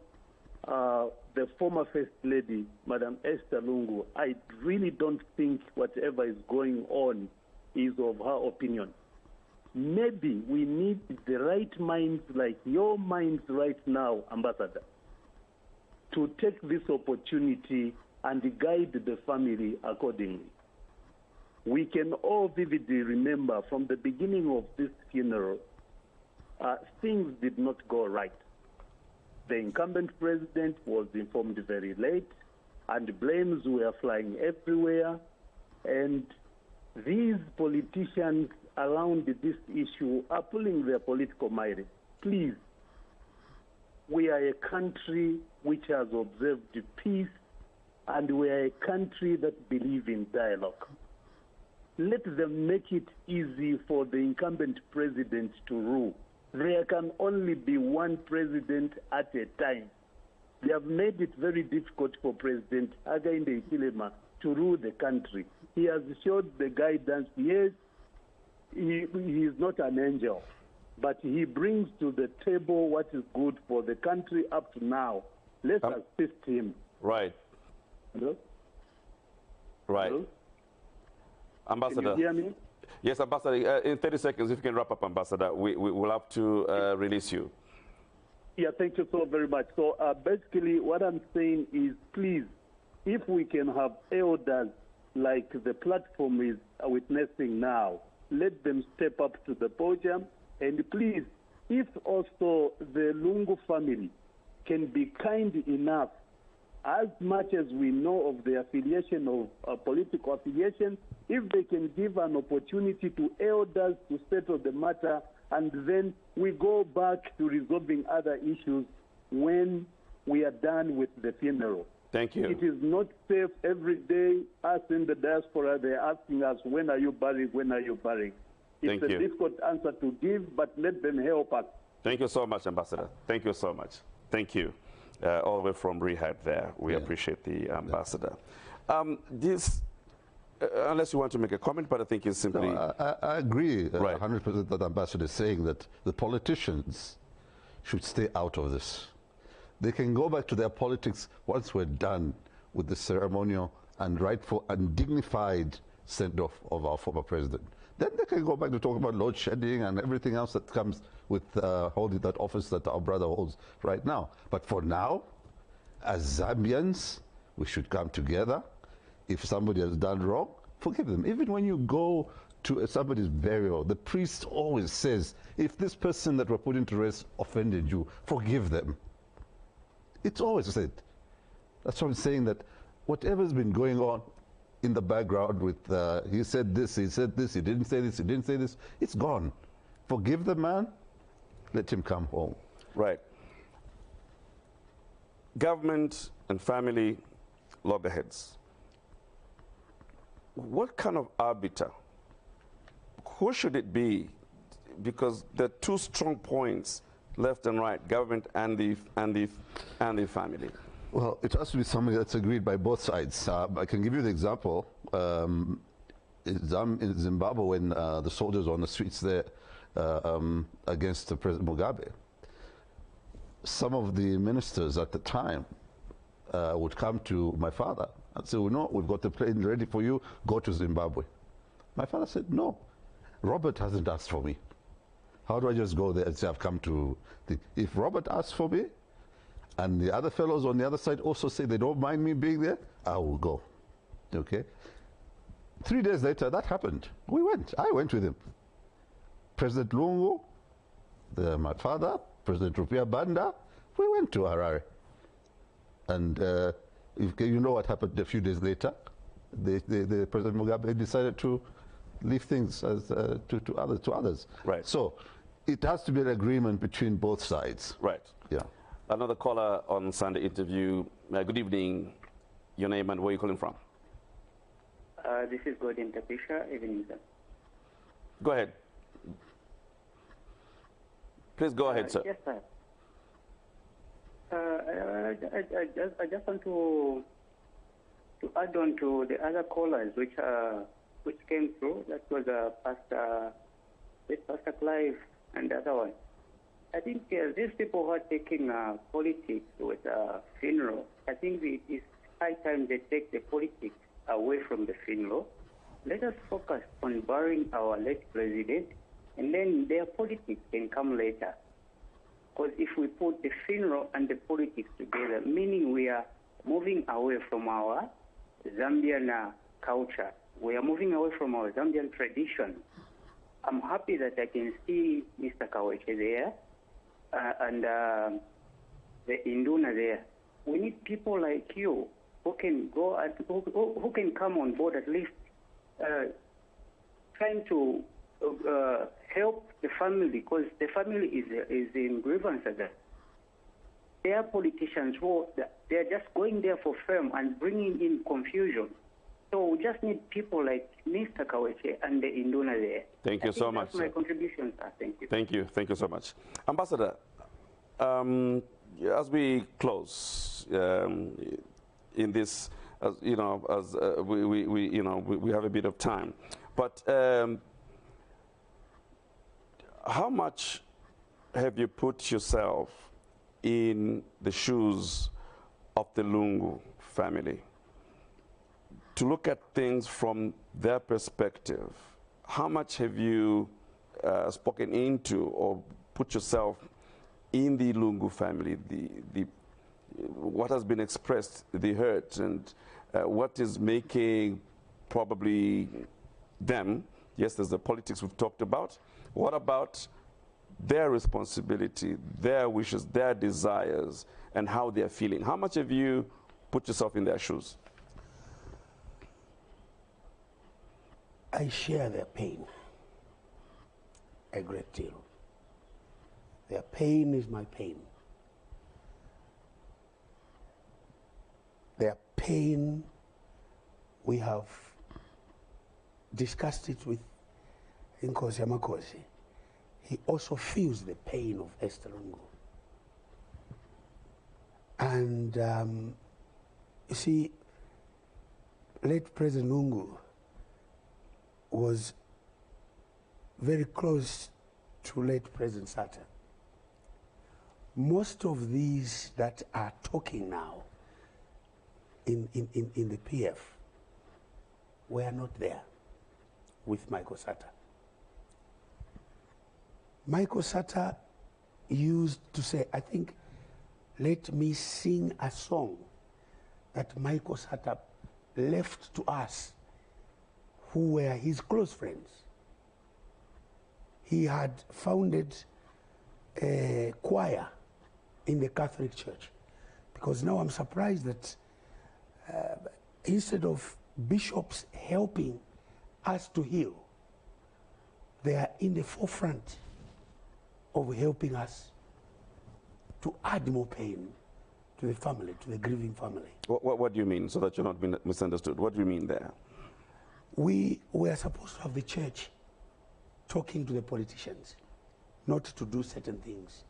the former First Lady, Madam Esther Lungu, I really don't think whatever is going on is of her opinion. Maybe we need the right minds, like your minds right now, Ambassador, to take this opportunity and guide the family accordingly. We can all vividly remember from the beginning of this funeral, things did not go right. The incumbent president was informed very late, and blames were flying everywhere, and these politicians around this issue are pulling their political mileage. Please, we are a country which has observed peace, and we are a country that believes in dialogue. Let them make it easy for the incumbent president to rule. There can only be one president at a time. They have made it very difficult for President Hakainde Hichilema to rule the country. He has showed the guidance. Yes, he is not an angel, but he brings to the table what is good for the country up to now. Let's assist him. Right. Hello? Right. Hello? Ambassador. Can you hear me? Yes, Ambassador. In 30 seconds, if you can wrap up, Ambassador, we will have to release you. Yeah, thank you so very much. So basically what I'm saying is, please, if we can have elders like the platform is witnessing now, let them step up to the podium. And please, if also the Lungu family can be kind enough, as much as we know of the affiliation of political affiliation, if they can give an opportunity to elders to settle the matter, and then we go back to resolving other issues when we are done with the funeral. Thank you. It is not safe every day. Us in the diaspora, they're asking us, when are you burying, when are you burying? It's a difficult answer to give, but let them help us. Thank you so much, Ambassador. Thank you so much. Thank you. All the way from Riyadh there. We appreciate the Ambassador. Unless you want to make a comment, but I think it's simply... No, I agree 100% that the Ambassador is saying that the politicians should stay out of this. They can go back to their politics once we're done with the ceremonial and rightful and dignified send-off of our former president. Then they can go back to talk about load shedding and everything else that comes with holding that office that our brother holds right now. But for now, as Zambians, we should come together. If somebody has done wrong, forgive them. Even when you go to somebody's burial, the priest always says, if this person that were put into rest offended you, forgive them. It's always said. That's what I'm saying, that whatever's been going on in the background with, he said this, he said this, he didn't say this, he didn't say this, it's gone. Forgive the man, let him come home. Right. Government and family loggerheads. What kind of arbiter? Who should it be? Because there are two strong points, left and right, government and the family. Well, it has to be somebody that's agreed by both sides. I can give you the example. In Zimbabwe, when the soldiers were on the streets there against President Mugabe, some of the ministers at the time would come to my father and say, no, we've got the plane ready for you, go to Zimbabwe. My father said, no, Robert hasn't asked for me. How do I just go there and say I've come to... If Robert asks for me, and the other fellows on the other side also say they don't mind me being there, I will go. Okay? 3 days later, that happened. We went. I went with him. President Lungu, my father, President Rupia Banda, we went to Harare. And you know what happened a few days later? The President Mugabe decided to leave things as, to others. Right. So it has to be an agreement between both sides. Right. Yeah. Another caller on Sunday interview. Good evening. Your name and where you're calling from? This is Gordon Tapisha, evening, sir. Go ahead. Please go ahead, sir. Yes, sir. I just want to add on to the other callers which came through. That was Pastor Clive and the other one. I think these people who are taking politics with funeral, I think it is high time they take the politics away from the funeral. Let us focus on burying our late president, and then their politics can come later. Because if we put the funeral and the politics together, meaning we are moving away from our Zambian culture, we are moving away from our Zambian tradition. I'm happy that I can see Mr. Kaweche there and the Induna there. We need people like you who can go and who can come on board at least trying to help the family, because the family is in grievances. There are politicians who they're just going there for fame and bringing in confusion. So we just need people like Mr. Kaweche and the Induna there. Thank you so much. That's my contribution, sir. Thank you. Thank you. Thank you so much. Ambassador, as we close in this, as you know, as we have a bit of time, but how much have you put yourself in the shoes of the Lungu family to look at things from their perspective? How much have you spoken into or put yourself in the Lungu family, what has been expressed, the hurt, and what is making probably them, yes, there's the politics we've talked about, what about their responsibility, their wishes, their desires, and how they're feeling? How much have you put yourself in their shoes? I share their pain a great deal. Their pain is my pain. Their pain, we have discussed it with Nkosi Amakosi. He also feels the pain of Esther Lungu. And you see, late President Lungu was very close to late President Sata. Most of these that are talking now in the PF were not there with Michael Sata. Michael Sata used to say, I think, let me sing a song that Michael Sata left to us, who were his close friends. He had founded a choir in the Catholic Church, because now I'm surprised that instead of bishops helping us to heal, they are in the forefront of helping us to add more pain to the family, to the grieving family. What do you mean, so that you're not being misunderstood? What do you mean there? We were supposed to have the church talking to the politicians, not to do certain things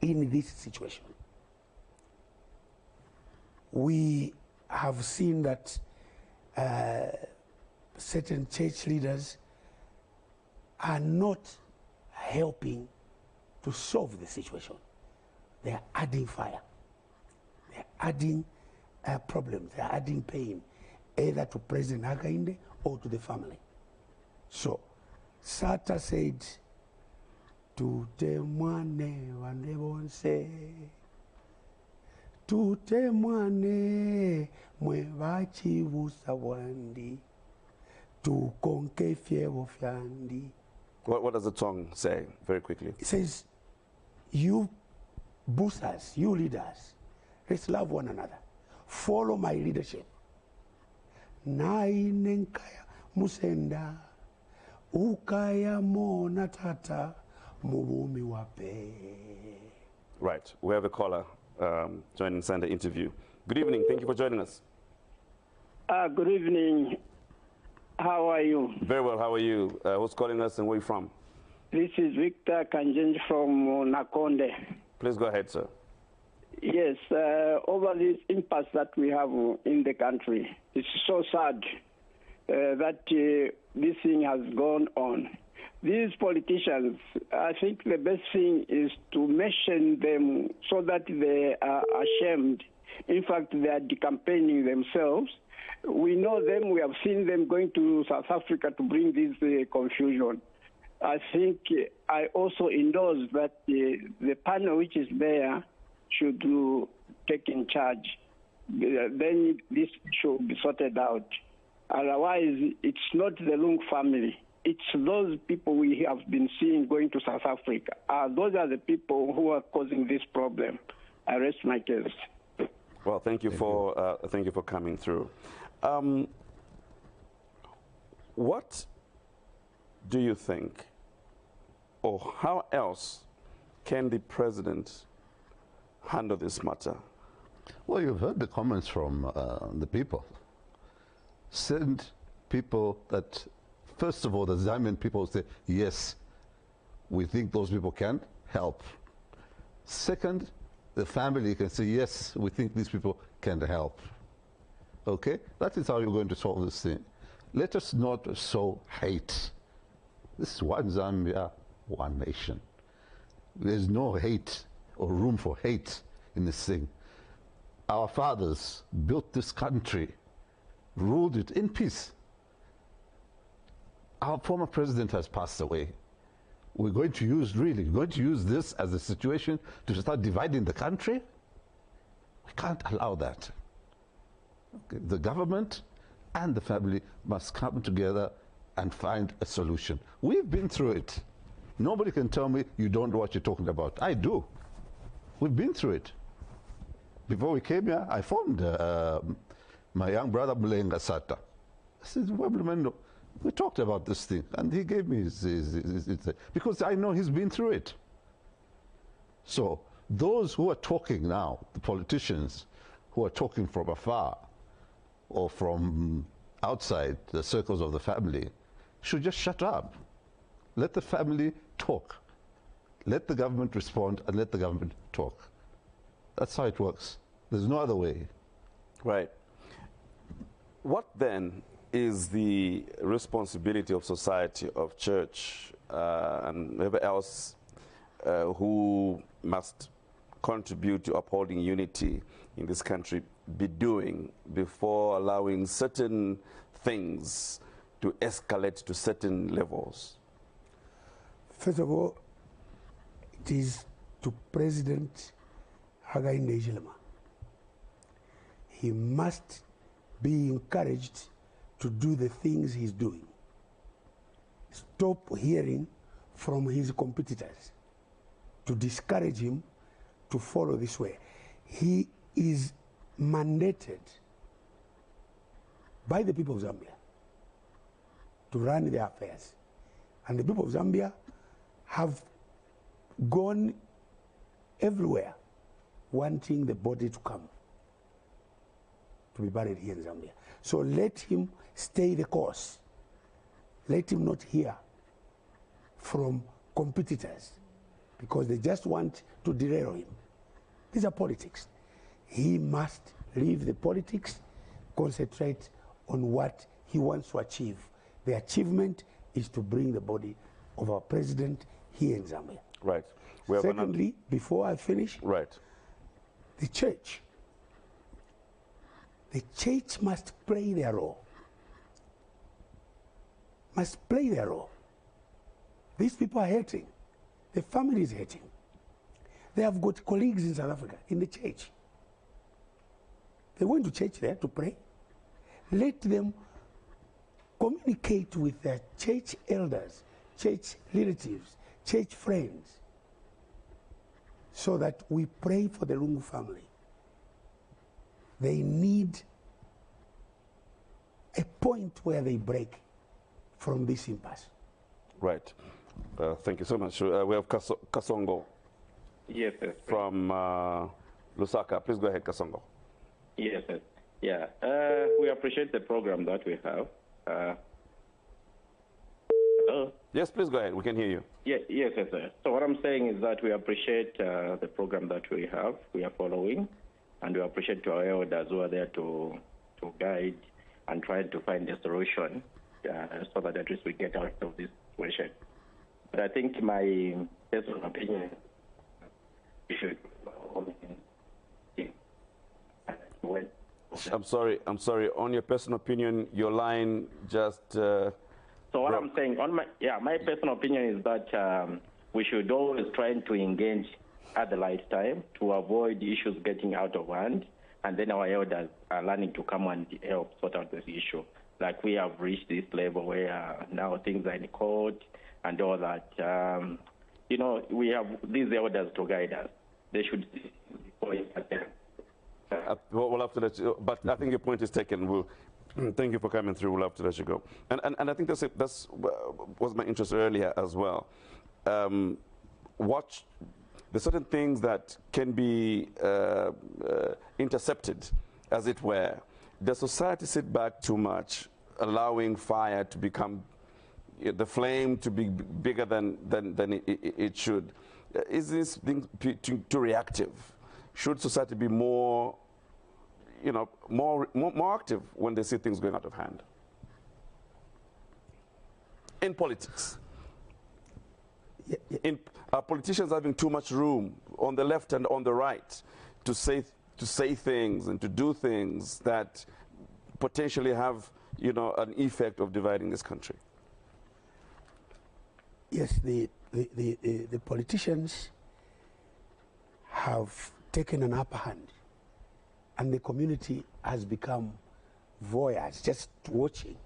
in this situation. We have seen that certain church leaders are not helping to solve the situation. They are adding fire. They are adding problems. They are adding pain, either to President Hakainde or to the family. So, Sata said, tutemwane wanebonse, tutemwane mwevachivusa wandi, tukonke fyevo fyandi. What does the song say, very quickly? It says, you boosters, you leaders, let's love one another. Follow my leadership. Nainenkaya musenda, ukaya mona tata, mubumi wape. Right, we have a caller joining Sunday interview. Good evening, thank you for joining us. Good evening. How are you? Very well, how are you? Who's calling us and where are you from? This is Victor Kanjenj from Nakonde. Please go ahead, sir. Yes, over this impasse that we have in the country, it's so sad that this thing has gone on. These politicians, I think the best thing is to mention them so that they are ashamed. In fact, they are decampaigning themselves. We know them, we have seen them going to South Africa to bring this confusion. I think I also endorse that the panel which is there should take in charge. Then this should be sorted out. Otherwise, it's not the Lungu family. It's those people we have been seeing going to South Africa. Those are the people who are causing this problem. I rest my case. Well, thank you for coming through. What do you think, or how else can the president handle this matter? Well, you've heard the comments from the people. Send people that, first of all, the Zambian people say, yes, we think those people can help. Second, the family can say, yes, we think these people can help. Okay? That is how you're going to solve this thing. Let us not sow hate. This is one Zambia, one nation. There's no hate or room for hate in this thing. Our fathers built this country, ruled it in peace. Our former president has passed away. We're going to use this as a situation to start dividing the country? We can't allow that. Okay. The government and the family must come together and find a solution. We've been through it. Nobody can tell me you don't know what you're talking about. I do. We've been through it. Before we came here, I phoned my young brother Mulenga Sata. I said, we talked about this thing, and he gave me his because I know he's been through it. So those who are talking now, the politicians who are talking from afar or from outside the circles of the family, should just shut up. Let the family talk. Let the government respond and let the government talk. That's how it works. There's no other way. Right. What then is the responsibility of society, of church, and whoever else who must contribute to upholding unity in this country be doing before allowing certain things to escalate to certain levels? First of all, it is to President Hakainde Hichilema. He must be encouraged to do the things he's doing. Stop hearing from his competitors to discourage him to follow this way. He is mandated by the people of Zambia to run their affairs. And the people of Zambia have gone everywhere wanting the body to come to be buried here in Zambia. So let him stay the course. Let him not hear from competitors because they just want to derail him. These are politics. He must leave the politics, concentrate on what he wants to achieve. The achievement is to bring the body of our president here in Zambia. Right. Secondly, before I finish, right, the church must play their role. Must play their role. These people are hurting. The family is hurting. They have got colleagues in South Africa, in the church. They went to church there to pray. Let them communicate with their church elders, church relatives, church friends, so that we pray for the Lungu family. They need a point where they break from this impasse. Right. Thank you so much. We have Kasongo. Yes, sir. From Lusaka. Please go ahead, Kasongo. Yes, sir. Yeah. We appreciate the program that we have. Hello? Yes, please go ahead. We can hear you. Yes, sir. So what I'm saying is that we appreciate the program that we have, we are following, and we appreciate our elders who are there to guide and try to find a solution so that at least we get out of this situation. But I think my personal opinion, we should. I'm sorry. On your personal opinion, your line just. So what I'm saying, my personal opinion is that we should always try to engage at the right time to avoid issues getting out of hand, and then our elders are learning to come and help sort out this issue. Like we have reached this level where now things are in court and all that. We have these elders to guide us. They should point at them. We'll have to let you, but I think your point is taken. Thank you for coming through. We'll have to let you go. And I think that's was my interest earlier as well. Watch the certain things that can be intercepted, as it were. Does society sit back too much, allowing fire to become, the flame to be bigger than it should? Is this thing too reactive? Should society be more active when they see things going out of hand? In politics, in politicians having too much room on the left and on the right to say things and to do things that potentially have an effect of dividing this country. Yes, the politicians have taken an upper hand, and the community has become voyeurs, just watching.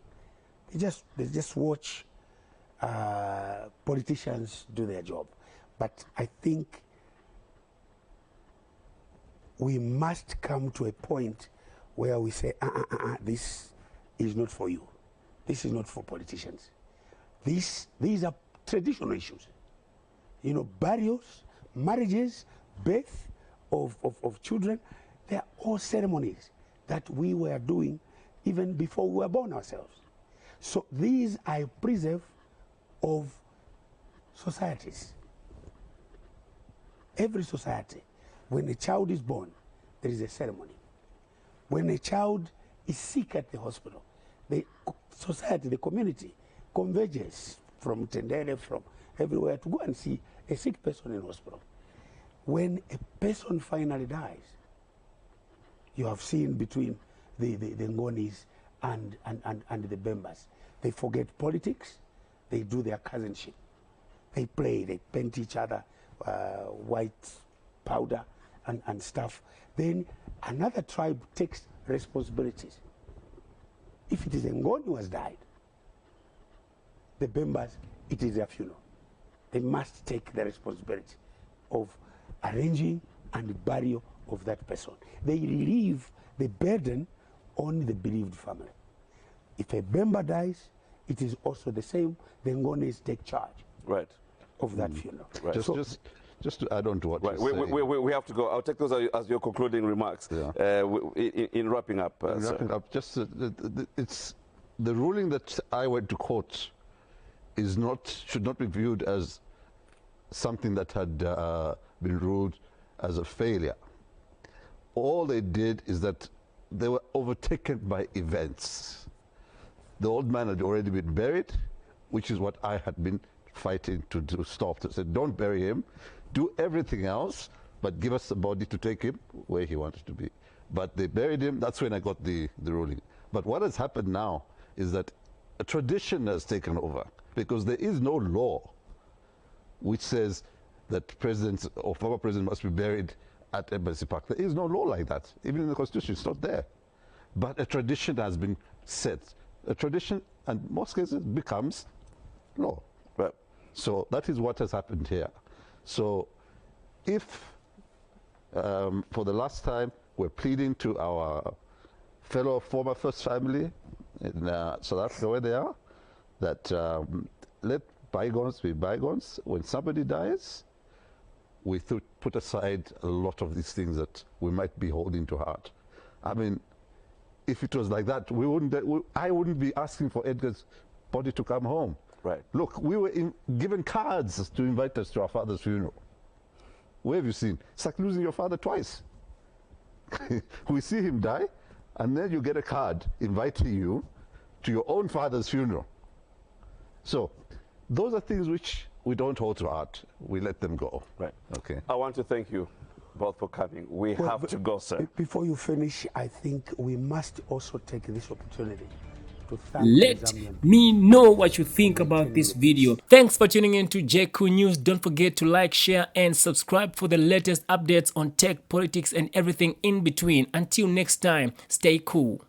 They just watch politicians do their job. But I think we must come to a point where we say, this is not for you. This is not for politicians. These are traditional issues. Burials, marriages, birth of children, they are all ceremonies that we were doing even before we were born ourselves. So these are a preserve of societies. Every society, when a child is born, there is a ceremony. When a child is sick at the hospital, the society, the community converges from Tendere, from everywhere to go and see a sick person in hospital. When a person finally dies, you have seen between the Ngonis and the Bembas, they forget politics, they do their cousinship. They play, they paint each other white powder and stuff. Then another tribe takes responsibilities. If it is a Ngoni who has died, the Bembas, it is their funeral. They must take the responsibility of arranging and the burial of that person. They leave the burden on the bereaved family. if a member dies, it is also the same. The Ngones take charge of that funeral. Right. So, just to add on to what you're saying. We have to go. I'll take those as your concluding remarks in wrapping up. Just it's the ruling that I went to court should not be viewed as something that had been ruled as a failure. All they did is that they were overtaken by events. The old man had already been buried, which is what I had been fighting to stop. They said, don't bury him, do everything else, but give us the body to take him where he wanted to be. But they buried him. That's when I got the ruling. But what has happened now is that a tradition has taken over, because there is no law which says that presidents or former president must be buried at Embassy Park. There is no law like that. Even in the Constitution, it's not there. But a tradition has been set. A tradition, in most cases, becomes law. Right. So that is what has happened here. So if, for the last time, we're pleading to our fellow former First Family in South Africa, where they are, that let bygones be bygones. When somebody dies, we put aside a lot of these things that we might be holding to heart. I mean, if it was like that, I wouldn't be asking for Edgar's body to come home. Right. Look, we were given cards to invite us to our father's funeral. Where have you seen? It's like losing your father twice. We see him die, and then you get a card inviting you to your own father's funeral. So those are things which we don't hold to heart. We let them go. Right. Okay. I want to thank you both for coming. We have to go, sir. Before you finish, I think we must also take this opportunity to thank Let me know what you think about this video. Thanks for tuning in to JQ News. Don't forget to like, share, and subscribe for the latest updates on tech, politics, and everything in between. Until next time, stay cool.